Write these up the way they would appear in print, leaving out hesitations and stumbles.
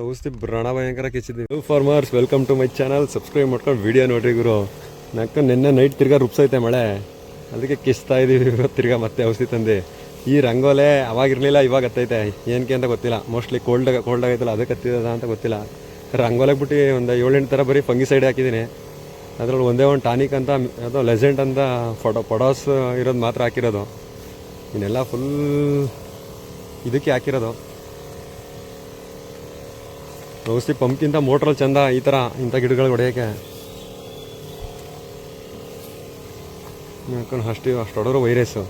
ಔಷಧಿ ಪ್ರಾಣ ಭಯಂಕರ ಕಿಚ್ಚಿದ್ದೀವಿ. Farmers welcome to my channel. Subscribe ಮಾಡ್ಕೊಂಡು ವಿಡಿಯೋ ನೋಡ್ರಿ ಗುರು. ನಕ್ಕ ನಿನ್ನೆ ನೈಟ್ ತಿರ್ಗಾ ರುಬ್ಸೈತೆ ಮಳೆ, ಅದಕ್ಕೆ ಕಿಸ್ತಾ ಇದೀವಿ. ತಿರ್ಗಾ ಮತ್ತೆ ಔಷಧಿ ತಂದು. ಈ ರಂಗೋಲೆ ಅವಾಗಿರಲಿಲ್ಲ, ಇವಾಗ ಹತ್ತೈತೆ. ಏನಕ್ಕೆ ಅಂತ ಗೊತ್ತಿಲ್ಲ. ಮೋಸ್ಟ್ಲಿ ಕೋಲ್ಡ್ ಆಗೈತಲ್ಲ, ಅದಕ್ಕೆ ಹತ್ತಿದ ಅಂತ ಗೊತ್ತಿಲ್ಲ. ರಂಗೋಲೆ ಬಿಟ್ಟು ಒಂದು 7-8 ಥರ ಬರೀ ಫಂಗಿಸೈಡ್ ಹಾಕಿದ್ದೀನಿ. ಅದರಲ್ಲಿ ಒಂದೇ ಒಂದು ಟಾನಿಕ್ ಅಂತ, ಅದು ಲೆಜೆಂಡ್ ಅಂತ ಪೊಡಾಸ್ ಇರೋದು ಮಾತ್ರ ಹಾಕಿರೋದು. ಇನ್ನೆಲ್ಲ ಫುಲ್ ಇದಕ್ಕೆ ಹಾಕಿರೋದು. ಔಷಧಿ ಪಂಪ್ಗಿಂತ ಮೋಟ್ರಲ್ಲಿ ಚಂದ ಈ ಥರ ಇಂಥ ಗಿಡಗಳು ಹೊಡೆಯೋಕ್ಕೆ. ಯಾಕಂದ್ರೆ ಅಷ್ಟು ಹೊಡೋರು ವೈರಸ್ಸು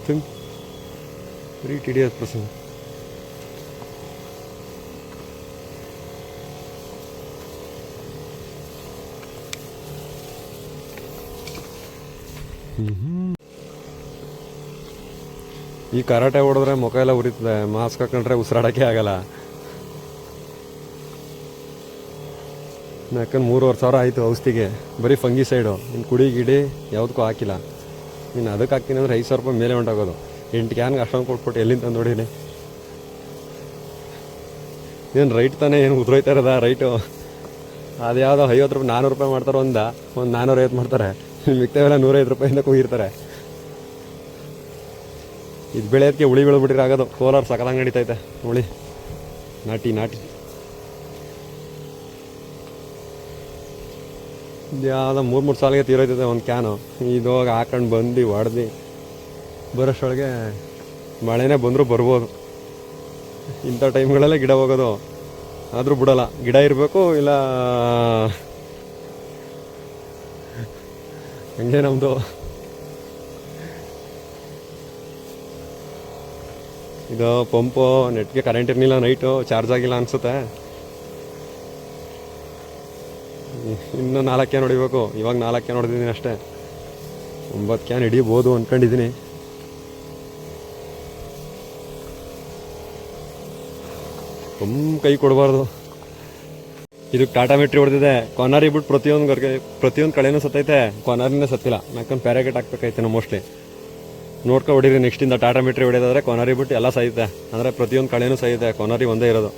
ಬರೀ TDS ಪರ್ಸನ್. ಈ ಕರಾಟೆ ಹೊಡೆದ್ರೆ ಮುಖ ಎಲ್ಲ ಉರಿತದೆ, ಮಾಸ್ಕ್ ಹಾಕೊಂಡ್ರೆ ಉಸಿರಾಡೋಕ್ಕೆ ಆಗಲ್ಲ. ಯಾಕಂದ್ರೆ 3,500 ಆಯಿತು ಔಷಧಿಗೆ, ಬರೀ ಫಂಗಿಸೈಡು. ಇನ್ನು ಕುಡಿ ಗಿಡಿ ಯಾವುದಕ್ಕೂ ಹಾಕಿಲ್ಲ. ಇನ್ನು ಅದಕ್ಕೆ ಹಾಕ್ತೀನಿ ಅಂದರೆ 5,000 ರೂಪಾಯಿ ಮೇಲೆ ಹೊಂಟೋಗೋದು. 8 ಕ್ಯಾನ್ಗೆ ಅಷ್ಟೊಂದು ಕೊಟ್ಬಿಟ್ಟು ಎಲ್ಲಿಂದ ತಂದು ನೋಡೀನಿ. ಏನು ರೈಟ್ ತಾನೇ, ಏನು ಉದ್ರೋಯ್ತಾ ಇರೋದ ರೈಟು? ಅದು ಯಾವುದೋ 50 ರೂಪಾಯಿ 400 ರೂಪಾಯಿ ಮಾಡ್ತಾರೆ, ಒಂದು 450 ಮಾಡ್ತಾರೆ. ಮಿಕ್ತಾವೆಲ್ಲ 105 ರೂಪಾಯಿಂದ ಕೂಗಿರ್ತಾರೆ. ಇದು ಬೆಳೆಯೋದಕ್ಕೆ ಹುಳಿ ಬೆಳೆದ್ಬಿಟ್ಟಿರೋ ಆಗೋದು. ಕೋಲಾರ ಸಕಲಂಗೆ ನಡೀತೈತೆ ಹುಳಿ, ನಾಟಿ. ಯಾವುದೋ 3 ಸಾಲಿಗೆ ತೀರೋಯ್ತದೆ ಒಂದು ಕ್ಯಾನು. ಇದು ಹಾಕೊಂಡು ಬಂದು ಹೊಡೆದು ಬರೋಷ್ಟೊಳಗೆ ಮಳೆನೇ ಬಂದರೂ ಬರ್ಬೋದು. ಇಂಥ ಟೈಮ್ಗಳಲ್ಲೇ ಗಿಡ ಹೋಗೋದು. ಆದರೂ ಬಿಡೋಲ್ಲ, ಗಿಡ ಇರಬೇಕು. ಇಲ್ಲ ಹಂಗೆ ನಮ್ಮದು. ಇದು ಪಂಪು ನೆಟ್ಗೆ ಕರೆಂಟ್ ಇರಲಿಲ್ಲ, ನೈಟು ಚಾರ್ಜ್ ಆಗಿಲ್ಲ ಅನಿಸುತ್ತೆ. ಇನ್ನೂ 4 ಕ್ಯಾನ್ ಹೊಡಿಬೇಕು. ಇವಾಗ 4 ಕ್ಯಾನ್ ಹೊಡೆದಿದ್ದೀನಿ ಅಷ್ಟೇ. 9 ಕ್ಯಾನ್ ಹಿಡಿಬೋದು ಅಂದ್ಕೊಂಡಿದ್ದೀನಿ. ಕೈ ಕೊಡಬಾರ್ದು. ಇದಕ್ಕೆ ಟಾಟಾ ಮೆಟ್ರಿ ಹೊಡೆದಿದೆ. ಕೊನಾರಿ ಬಿಟ್ಟು ಪ್ರತಿಯೊಂದು ಕಳೆನೂ ಸತ್ತೈತೆ, ಕೊನಾರಿನೇ ಸತ್ತಿಲ್ಲ. ಯಾಕಂದ್ರೆ ಪ್ಯಾರಾಕೆಟ್ ಹಾಕ್ಬೇಕಾಯ್ತೆ ನಾವು ಮೋಸ್ಟ್ಲಿ. ನೋಡ್ಕೊ ಹೊಡೀರಿ ನೆಕ್ಸ್ಟಿಂದ. ಟಾಟಾ ಮೆಟ್ರಿ ಹೊಡೆಯೋದಾದ್ರೆ ಕೊನಾರಿ ಬಿಟ್ಟು ಎಲ್ಲ ಸಾಯುತ್ತೆ. ಅಂದರೆ ಪ್ರತಿಯೊಂದು ಕಳೆನೂ ಸಾಯುತ್ತೆ, ಕೊನಾರಿ ಒಂದೇ ಇರೋದು.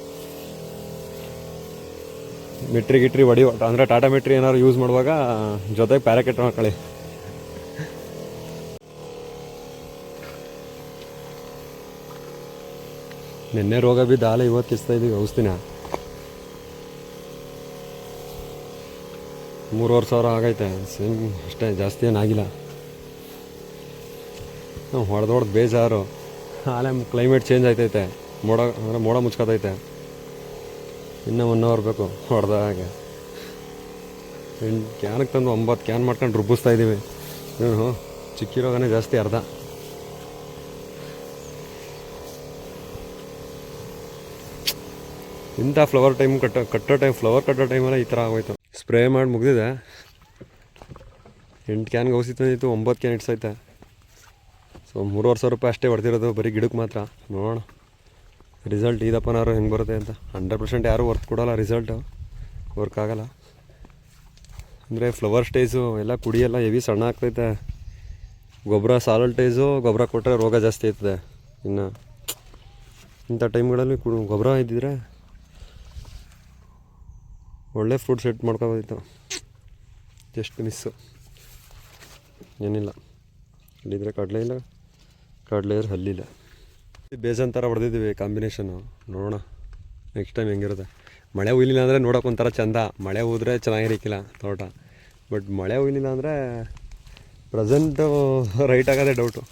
ಗಿಟ್ರಿ ಹೊಡಿಯೋ ಅಂದರೆ ಟಾಟಾ ಮೆಟ್ರಿ ಏನಾದ್ರು ಯೂಸ್ ಮಾಡುವಾಗ ಜೊತೆಗೆ ಪ್ಯಾರಾಕೆಟ್ ಹಾಕೊಳ್ಳಿ. ನಿನ್ನೆ ರೋಗ ಬಿದ್ದು ಆಲೆ ಇವತ್ತು ಕಿಸ್ತಾ ಇದ್ದೀವಿ ಔಷಧಿನ. 3,500 ಆಗೈತೆ. ಸೇಮ್ ಅಷ್ಟೇ, ಜಾಸ್ತಿ ಏನಾಗಿಲ್ಲ. ಹೊಡೆದು ಬೇಜಾರು. ಆಲೆ ಕ್ಲೈಮೇಟ್ ಚೇಂಜ್ ಆಯ್ತೈತೆ. ಮೋಡ ಮುಚ್ಕೋತೈತೆ. ಇನ್ನೂ 1 ಅವರ್ ಬೇಕು ಹೊಡೆದಾಗ. 8 ಕ್ಯಾನಿಗೆ ತಂದು 9 ಕ್ಯಾನ್ ಮಾಡ್ಕೊಂಡು ರುಬ್ಬಿಸ್ತಾ ಇದ್ದೀವಿ. ಚಿಕ್ಕಿರೋಗನೇ ಜಾಸ್ತಿ, ಅರ್ಧ. ಇಂಥ ಫ್ಲವರ್ ಕಟ್ಟೋ ಟೈಮಲ್ಲ ಈ ಥರ ಆಗೋಯ್ತು. ಸ್ಪ್ರೇ ಮಾಡಿ ಮುಗಿದಿದೆ. 8 ಕ್ಯಾನ್ಗೆ ಔಷಧಿ ತಂದಿತ್ತು, 9 ಕ್ಯಾನ್ ಇಡ್ಸೈತೆ. ಸೊ 3,500 ರೂಪಾಯಿ ಅಷ್ಟೇ ಹೊಡೆದಿರೋದು ಬರೀ ಗಿಡಕ್ಕೆ ಮಾತ್ರ. ನೋಡೋಣ ರಿಸಲ್ಟ್ ಇದಪ್ಪನಾರು ಹೆಂಗೆ ಬರುತ್ತೆ ಅಂತ. 100% ಯಾರೂ ವರ್ತ್ ಕೊಡೋಲ್ಲ, ರಿಸಲ್ಟು ವರ್ಕ್ ಆಗೋಲ್ಲ. ಅಂದರೆ ಫ್ಲವರ್ ಸ್ಟೇಜು ಎಲ್ಲ ಕುಡಿಯೆಲ್ಲ ಹೆವಿ ಸಣ್ಣ ಆಗ್ತೈತೆ. ಗೊಬ್ಬರ ಸಾಲಲ್ಟೇಜು ಗೊಬ್ಬರ ಕೊಟ್ಟರೆ ರೋಗ ಜಾಸ್ತಿ ಆಗ್ತದೆ. ಇನ್ನು ಇಂಥ ಟೈಮ್ಗಳಲ್ಲಿ ಗೊಬ್ಬರ ಇದ್ದಿದ್ರೆ ಒಳ್ಳೆ ಫ್ರೂಟ್ ಸೆಟ್ ಮಾಡ್ಕೋಬೋದಿತ್ತು. Just miss. ಏನಿಲ್ಲ, ಇಲ್ಲಿದ್ರೆ ಕಡಲೆ ಇಲ್ಲ, ಕಡಲೆ ಹಲ್ಲಿಲ್ಲ. ಬೇಜಾನ್ ಥರ ಹೊಡೆದಿದ್ದೀವಿ ಕಾಂಬಿನೇಷನ್ನು. ನೋಡೋಣ ನೆಕ್ಸ್ಟ್ ಟೈಮ್ ಹೆಂಗಿರುತ್ತೆ. ಮಳೆ ಹುಯ್ಲಿಲ್ಲ ಅಂದರೆ ನೋಡೋಕೆ ಒಂಥರ ಚೆಂದ. ಮಳೆ ಹೋದ್ರೆ ಚೆನ್ನಾಗಿರಕ್ಕಿಲ್ಲ ತೋಟ. ಬಟ್ ಮಳೆ ಹುಯ್ಲಿಲ್ಲ ಅಂದರೆ ಪ್ರೆಸೆಂಟು ರೈಟ್ ಆಗೋದೇ ಡೌಟು.